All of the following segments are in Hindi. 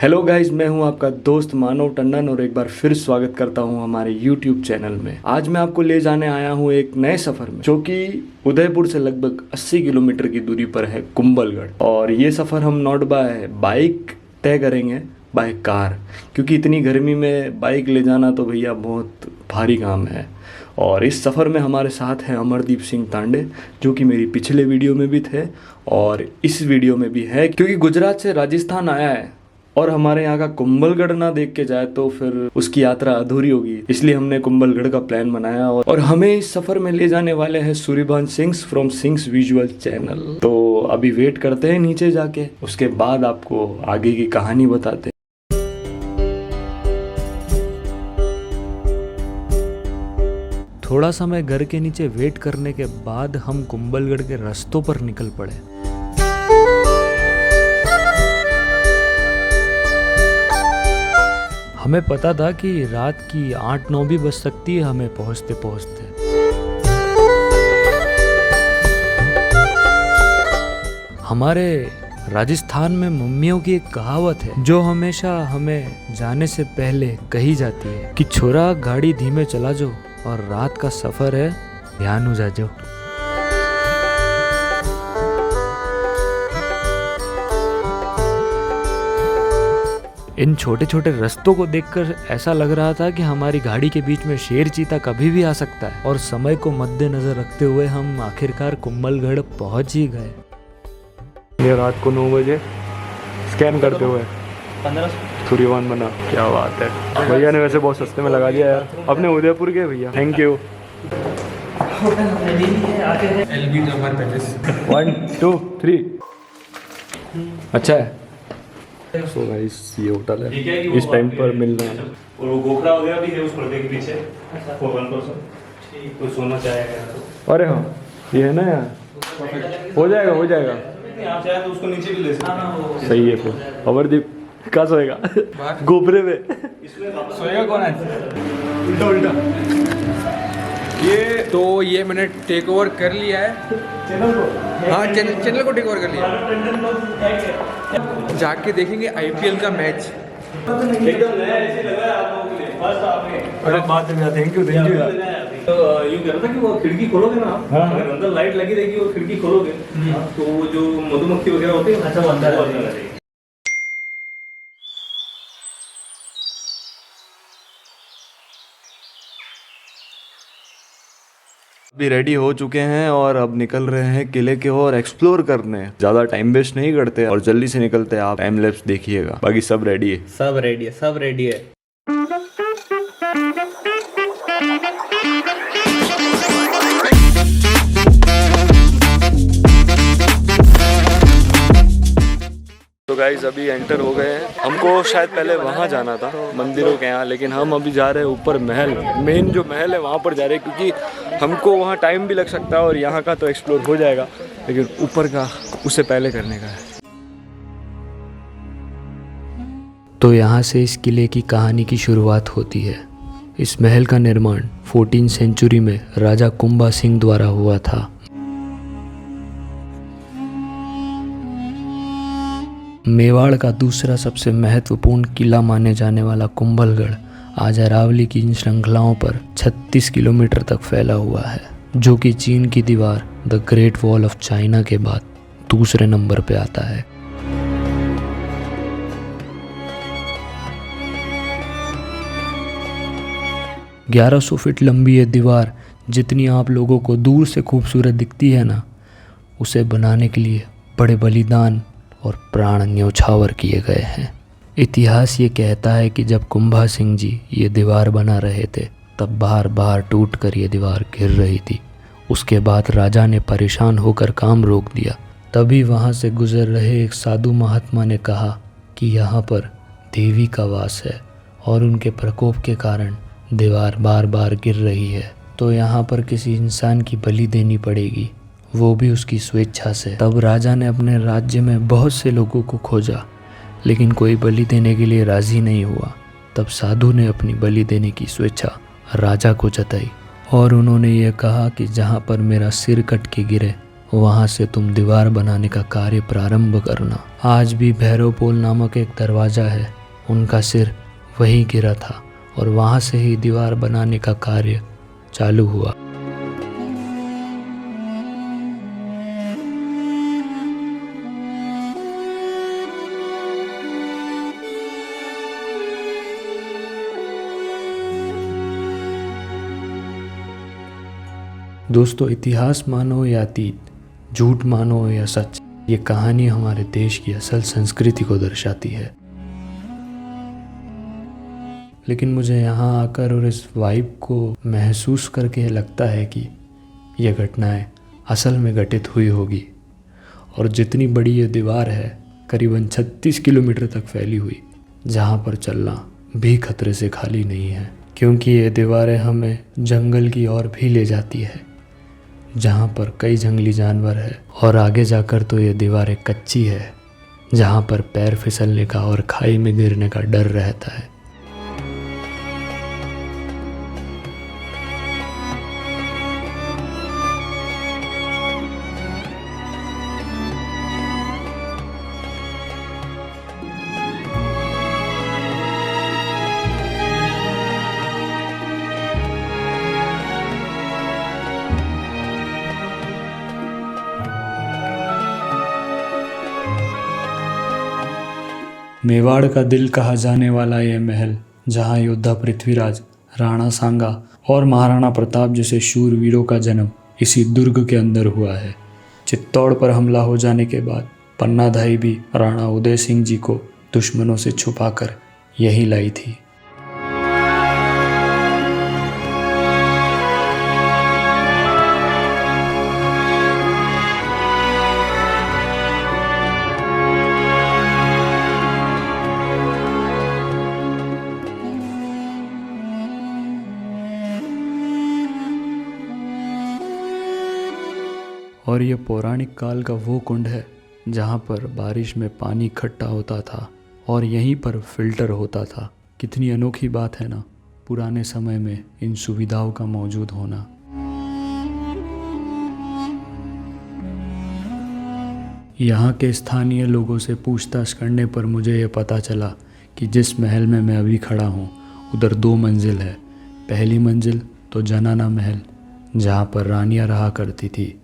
हेलो गाइज, मैं हूं आपका दोस्त मानव टंडन और एक बार फिर स्वागत करता हूं हमारे YouTube चैनल में। आज मैं आपको ले जाने आया हूं एक नए सफ़र में, जो कि उदयपुर से लगभग 80 किलोमीटर की दूरी पर है कुंभलगढ़। और ये सफ़र हम नॉट बाय बाइक तय करेंगे, बाय कार, क्योंकि इतनी गर्मी में बाइक ले जाना तो भैया बहुत भारी काम है। और इस सफ़र में हमारे साथ हैं अमरदीप सिंह तांडे, जो कि मेरी पिछले वीडियो में भी थे और इस वीडियो में भी है। क्योंकि गुजरात से राजस्थान आया है और हमारे यहाँ का कुंभलगढ़ ना देख के जाए तो फिर उसकी यात्रा अधूरी होगी, इसलिए हमने कुंभलगढ़ का प्लान बनाया। और हमें इस सफ़र में ले जाने वाले हैं Suryabhan Singh from sings visual channel. तो अभी वेट करते हैं नीचे जाके, उसके बाद आपको आगे की कहानी बताते हैं। थोड़ा समय घर के नीचे वेट करने के बाद हम कुंभलगढ़ के रास्तों पर निकल पड़े। हमें पता था कि रात की 8-9 भी बज सकती है हमें पहुंचते पहुंचते। हमारे राजस्थान में मम्मियों की एक कहावत है जो हमेशा हमें जाने से पहले कही जाती है कि छोरा गाड़ी धीमे चला जो और रात का सफर है ध्यान हो जाजो। इन छोटे छोटे रास्तों को देखकर ऐसा लग रहा था कि हमारी गाड़ी के बीच में शेर चीता कभी भी आ सकता है। और समय को मद्देनजर रखते हुए हम आखिरकार कुंभलगढ़ पहुंच ही गए। ये रात को 9 बजे स्कैन करते हुए 15 सूर्यवान बना। क्या बात है, भैया ने वैसे बहुत सस्ते में लगा दिया यार, अपने उदयपुर के भैया, थैंक यू। 1 2 3 अच्छा है। सो गाइस, ये होटल है, इस टाइम पर मिलना है। और वो गोखरा वगैरह भी है उस पर्दे के पीछे फॉर 1 पर्सन। ठीक, तो सोना चाहेगा तो। अरे हाँ, ये है ना यार, हो जाएगा हो जाएगा। आप चाहे तो उसको नीचे भी ले सकते हैं। सही है। फिर अमरदीप कहाँ सोएगा? गोबरे में। सोएगा कौन है? उल्टा उल्टा। ये मैंने टेक ओवर कर लिया है चैनल को। हाँ, चैनल को टेक ओवर कर लिया। जाके देखेंगे आईपीएल का मैच। एकदम नया ऐसे लगा है आप लोगों के लिए, फर्स्ट आपने। अरे बात है, थैंक यू थैंक यू यार। तो यूँ कह रहा था कि वो खिड़की खोलोगे ना आप, अगर अंदर लाइट लगी रहेगी और खिड़की खोलोगे तो वो जो मधुमक्खी वगैरह होती है अच्छा वो अंदर आ जाएगी। अभी रेडी हो चुके हैं और अब निकल रहे हैं किले के ओर एक्सप्लोर करने। ज्यादा टाइम वेस्ट नहीं करते और जल्दी से निकलते हैं। आप टाइम लैप्स देखिएगा, बाकी सब रेडी है। सब रेडी है, सब रेडी है। तो गाइज अभी एंटर हो गए हैं। हमको शायद पहले वहाँ जाना था मंदिरों के यहाँ, लेकिन हम अभी जा रहे हैं ऊपर महल, मेन जो महल है वहाँ पर जा रहे हैं, क्योंकि हमको वहाँ टाइम भी लग सकता है और यहाँ का तो एक्सप्लोर हो जाएगा, लेकिन ऊपर का उससे पहले करने का है। तो यहाँ से इस किले की कहानी की शुरुआत होती है। इस महल का निर्माण 14वीं सेंचुरी में राजा कुंभा सिंह द्वारा हुआ था। मेवाड़ का दूसरा सबसे महत्वपूर्ण किला माने जाने वाला कुंभलगढ़ आज अरावली की इन श्रृंखलाओं पर 36 किलोमीटर तक फैला हुआ है, जो कि चीन की दीवार the great wall of China के बाद दूसरे नंबर पे आता है। ग्यारह 1100 फीट लंबी ये दीवार जितनी आप लोगों को दूर से खूबसूरत दिखती है ना, उसे बनाने के लिए बड़े बलिदान और प्राण न्योछावर किए गए हैं। इतिहास ये कहता है कि जब कुंभा सिंह जी ये दीवार बना रहे थे तब बार बार टूट कर ये दीवार गिर रही थी। उसके बाद राजा ने परेशान होकर काम रोक दिया। तभी वहाँ से गुजर रहे एक साधु महात्मा ने कहा कि यहाँ पर देवी का वास है और उनके प्रकोप के कारण दीवार बार बार गिर रही है, तो यहाँ पर किसी इंसान की बलि देनी पड़ेगी, वो भी उसकी स्वेच्छा से। तब राजा ने अपने राज्य में बहुत से लोगों को खोजा, लेकिन कोई बलि देने के लिए राजी नहीं हुआ। तब साधु ने अपनी बलि देने की स्वेच्छा राजा को जताई और उन्होंने ये कहा कि जहाँ पर मेरा सिर कट के गिरे वहाँ से तुम दीवार बनाने का कार्य प्रारंभ करना। आज भी भैरवपोल नामक एक दरवाज़ा है, उनका सिर वहीं गिरा था और वहाँ से ही दीवार बनाने का कार्य चालू हुआ। दोस्तों, इतिहास मानो या अतीत, झूठ मानो या सच, ये कहानी हमारे देश की असल संस्कृति को दर्शाती है। लेकिन मुझे यहाँ आकर और इस वाइब को महसूस करके लगता है कि यह घटनाएं असल में घटित हुई होगी। और जितनी बड़ी ये दीवार है, करीबन 36 किलोमीटर तक फैली हुई, जहाँ पर चलना भी खतरे से खाली नहीं है, क्योंकि ये दीवारें हमें जंगल की ओर भी ले जाती है, जहाँ पर कई जंगली जानवर है। और आगे जाकर तो ये दीवारें कच्ची है, जहाँ पर पैर फिसलने का और खाई में गिरने का डर रहता है। मेवाड़ का दिल कहा जाने वाला यह महल, जहाँ योद्धा पृथ्वीराज, राणा सांगा और महाराणा प्रताप जैसे शूरवीरों का जन्म इसी दुर्ग के अंदर हुआ है। चित्तौड़ पर हमला हो जाने के बाद पन्नाधाई भी राणा उदय सिंह जी को दुश्मनों से छुपाकर यहीं लाई थी। और यह पौराणिक काल का वो कुंड है जहाँ पर बारिश में पानी इकट्ठा होता था और यहीं पर फिल्टर होता था। कितनी अनोखी बात है ना, पुराने समय में इन सुविधाओं का मौजूद होना। यहाँ के स्थानीय लोगों से पूछताछ करने पर मुझे ये पता चला कि जिस महल में मैं अभी खड़ा हूँ उधर 2 मंजिल है। पहली मंजिल तो जनाना महल, जहाँ पर रानियाँ रहा करती थी।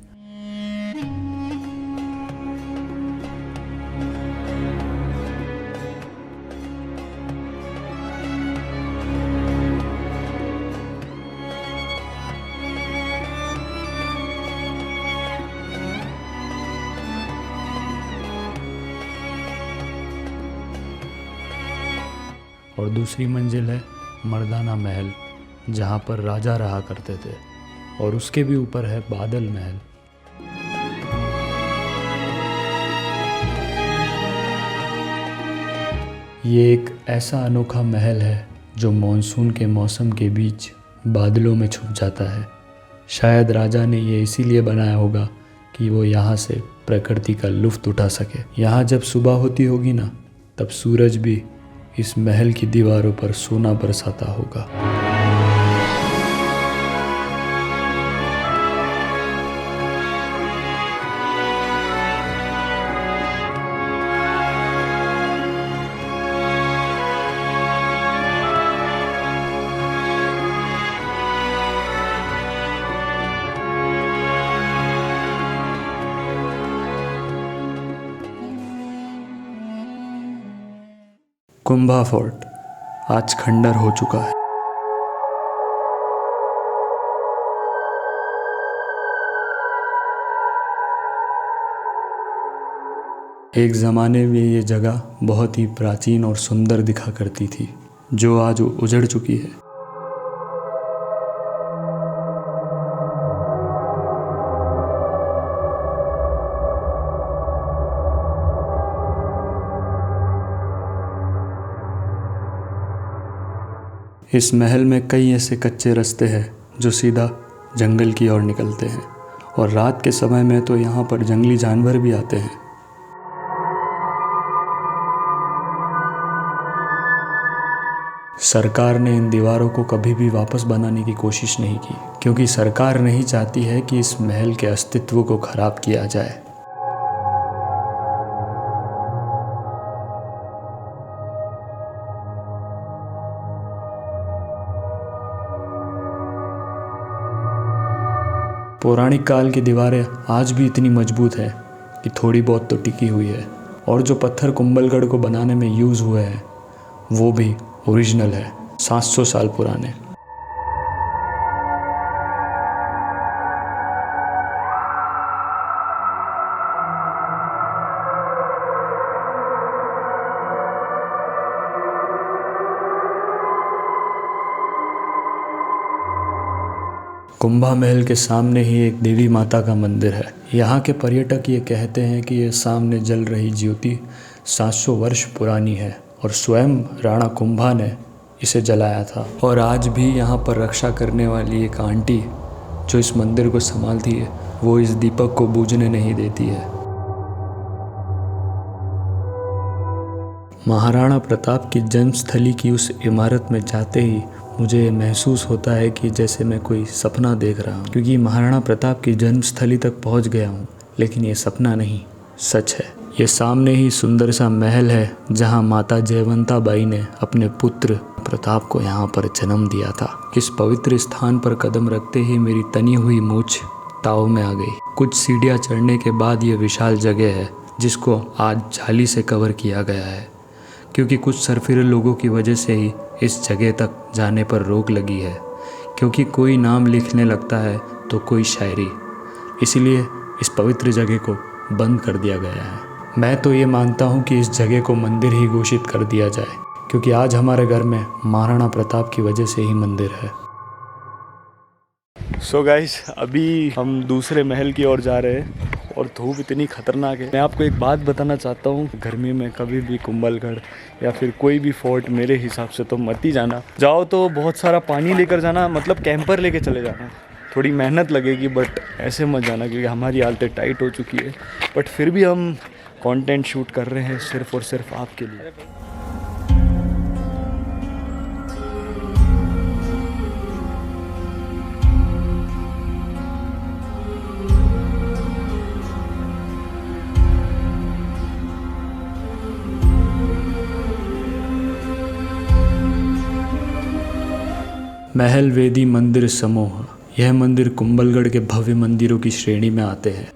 और दूसरी मंजिल है मर्दाना महल, जहाँ पर राजा रहा करते थे। और उसके भी ऊपर है बादल महल। ये एक ऐसा अनोखा महल है जो मॉनसून के मौसम के बीच बादलों में छुप जाता है। शायद राजा ने ये इसीलिए बनाया होगा कि वो यहाँ से प्रकृति का लुत्फ़ उठा सके। यहाँ जब सुबह होती होगी ना, तब सूरज भी इस महल की दीवारों पर सोना बरसाता होगा। कुंभा फोर्ट आज खंडर हो चुका है। एक ज़माने में ये जगह बहुत ही प्राचीन और सुंदर दिखा करती थी, जो आज उजड़ चुकी है। इस महल में कई ऐसे कच्चे रास्ते हैं जो सीधा जंगल की ओर निकलते हैं, और रात के समय में तो यहाँ पर जंगली जानवर भी आते हैं। सरकार ने इन दीवारों को कभी भी वापस बनाने की कोशिश नहीं की। क्योंकि सरकार नहीं चाहती है कि इस महल के अस्तित्व को खराब किया जाए। पौराणिक काल की दीवारें आज भी इतनी मजबूत है कि थोड़ी बहुत तो टिकी हुई है, और जो पत्थर कुंभलगढ़ को बनाने में यूज़ हुए हैं वो भी ओरिजिनल है, 700 साल पुराने। कुंभा महल के सामने ही एक देवी माता का मंदिर है। यहाँ के पर्यटक ये कहते हैं कि ये सामने जल रही ज्योति 700 वर्ष पुरानी है और स्वयं राणा कुंभा ने इसे जलाया था। और आज भी यहाँ पर रक्षा करने वाली एक आंटी जो इस मंदिर को संभालती है, वो इस दीपक को बुझने नहीं देती है। महाराणा प्रताप की जन्मस्थली की उस इमारत में जाते ही मुझे महसूस होता है कि जैसे मैं कोई सपना देख रहा हूँ, क्योंकि महाराणा प्रताप की जन्मस्थली तक पहुँच गया हूँ, लेकिन ये सपना नहीं, सच है। ये सामने ही सुंदर सा महल है जहाँ माता जयवंता बाई ने अपने पुत्र प्रताप को यहाँ पर जन्म दिया था। इस पवित्र स्थान पर कदम रखते ही मेरी तनी हुई मूछ ताव में आ गई। कुछ सीढ़ियाँ चढ़ने के बाद ये विशाल जगह है जिसको आज जाली से कवर किया गया है, क्योंकि कुछ सरफिरे लोगों की वजह से ही इस जगह तक जाने पर रोक लगी है, क्योंकि कोई नाम लिखने लगता है तो कोई शायरी, इसलिए इस पवित्र जगह को बंद कर दिया गया है। मैं तो ये मानता हूँ कि इस जगह को मंदिर ही घोषित कर दिया जाए, क्योंकि आज हमारे घर में महाराणा प्रताप की वजह से ही मंदिर है। सो गाइस, अभी हम दूसरे महल की ओर जा रहे हैं और धूप इतनी खतरनाक है। मैं आपको एक बात बताना चाहता हूँ, गर्मी में कभी भी कुंभलगढ़ या फिर कोई भी फोर्ट मेरे हिसाब से तो मत ही जाना। जाओ तो बहुत सारा पानी लेकर जाना, मतलब कैंपर लेके चले जाना। थोड़ी मेहनत लगेगी बट ऐसे मत जाना, क्योंकि हमारी हालतें टाइट हो चुकी है। बट फिर भी हम कंटेंट शूट कर रहे हैं सिर्फ और सिर्फ आपके लिए। महल वेदी मंदिर समूह, यह मंदिर कुंभलगढ़ के भव्य मंदिरों की श्रेणी में आते हैं।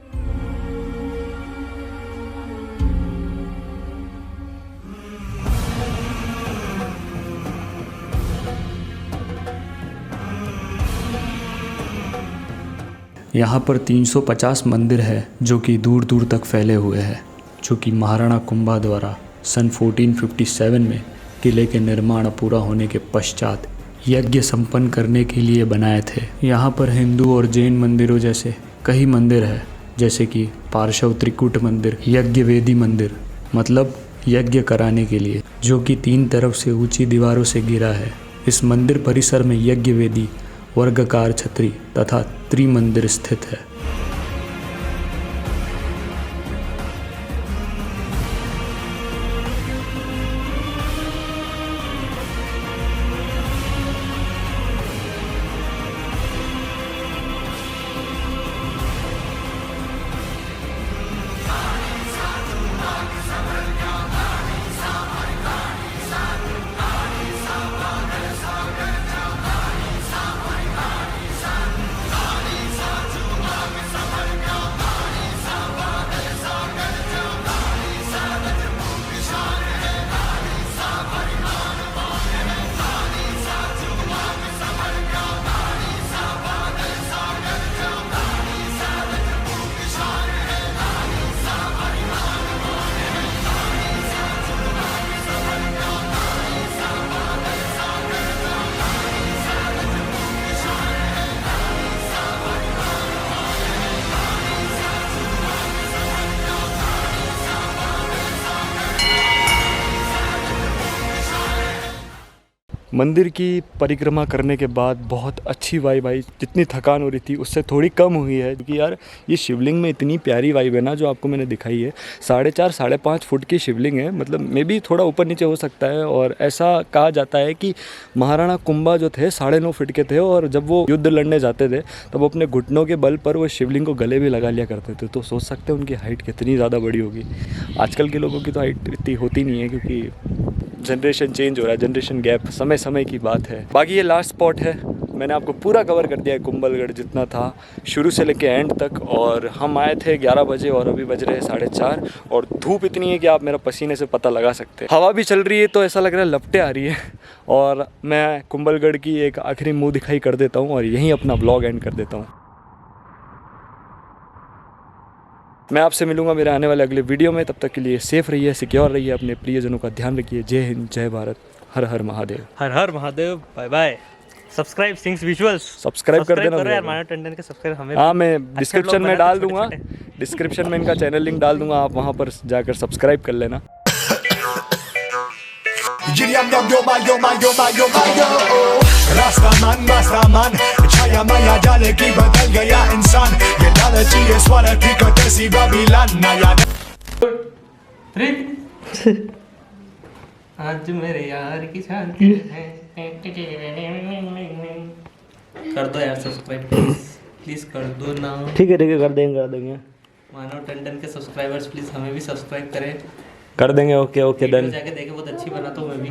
यहाँ पर 350 मंदिर है जो कि दूर दूर तक फैले हुए हैं, जो कि महाराणा कुंभा द्वारा सन 1457 में किले के निर्माण पूरा होने के पश्चात यज्ञ संपन्न करने के लिए बनाए थे। यहाँ पर हिंदू और जैन मंदिरों जैसे कई मंदिर है, जैसे कि पार्श्व त्रिकूट मंदिर, यज्ञ वेदी मंदिर, मतलब यज्ञ कराने के लिए, जो कि 3 तरफ से ऊंची दीवारों से घिरा है। इस मंदिर परिसर में यज्ञ वेदी, वर्गाकार छतरी तथा त्रिमंदिर स्थित है। मंदिर की परिक्रमा करने के बाद बहुत अच्छी वाइब आई। जितनी थकान हो रही थी उससे थोड़ी कम हुई है, क्योंकि यार ये शिवलिंग में इतनी प्यारी वाइब है ना जो आपको मैंने दिखाई है। 4.5 साढ़े 5 फुट की शिवलिंग है, मतलब मे भी थोड़ा ऊपर नीचे हो सकता है। और ऐसा कहा जाता है कि महाराणा कुंभा जो थे 9.5 फुट के थे, और जब वो युद्ध लड़ने जाते थे तब वो अपने घुटनों के बल पर वो शिवलिंग को गले भी लगा लिया करते थे। तो सोच सकते हैं उनकी हाइट कितनी ज़्यादा बड़ी होगी। आजकल के लोगों की तो हाइट इतनी होती नहीं है, क्योंकि जनरेशन चेंज हो रहा है, जनरेशन गैप समय समय की बात है। बाकी ये लास्ट स्पॉट है, मैंने आपको पूरा कवर कर दिया है कुंभलगढ़ जितना था शुरू से लेके एंड तक। और हम आए थे 11 बजे और अभी बज रहे हैं 4:30, और धूप इतनी है कि आप मेरा पसीने से पता लगा सकते हैं। हवा भी चल रही है तो ऐसा लग रहा है लपटें आ रही है। और मैं कुंभलगढ़ की एक आखिरी मुँह दिखाई कर देता हूँ और यहीं अपना ब्लॉग एंड कर देता हूँ। मैं आपसे मिलूंगा मेरे आने वाले अगले वीडियो में। तब तक के लिए सेफ रहिए, सिक्योर रहिए, अपने प्रियजनों का ध्यान रखिए। जय हिंद, जय भारत, हर हर महादेव। हर हर महादेव, बाय बाय। सब्सक्राइब सिंग्स विजुअल्स, सब्सक्राइब कर देना करो यार भैया। मानव टंडन के सब्सक्राइब हमें। हाँ, मैं अच्छे डिस्क्रिप्शन vlog में बनाते डाल छोटे दूंगा, छोटे। डिस्क्रिप्शन में इनका चैनल लिंक डाल दूंगा, आप वहाँ पर जाकर सब्सक्राइब कर लेना। रास्तामान छाया माया डाले की बदल गया इंसान, ये लालची है स्वार्थी कटसी बाबीलान नया। आज मेरे यार की शान है। कर दो यार सब्सक्राइब प्लीज कर दो ना। ठीक है कर देंगे मानव टंडन के सब्सक्राइबर्स प्लीज हमें भी सब्सक्राइब करें। कर देंगे। ओके वीडियो जाके देखे, बहुत अच्छी बनाता हूँ मैं भी।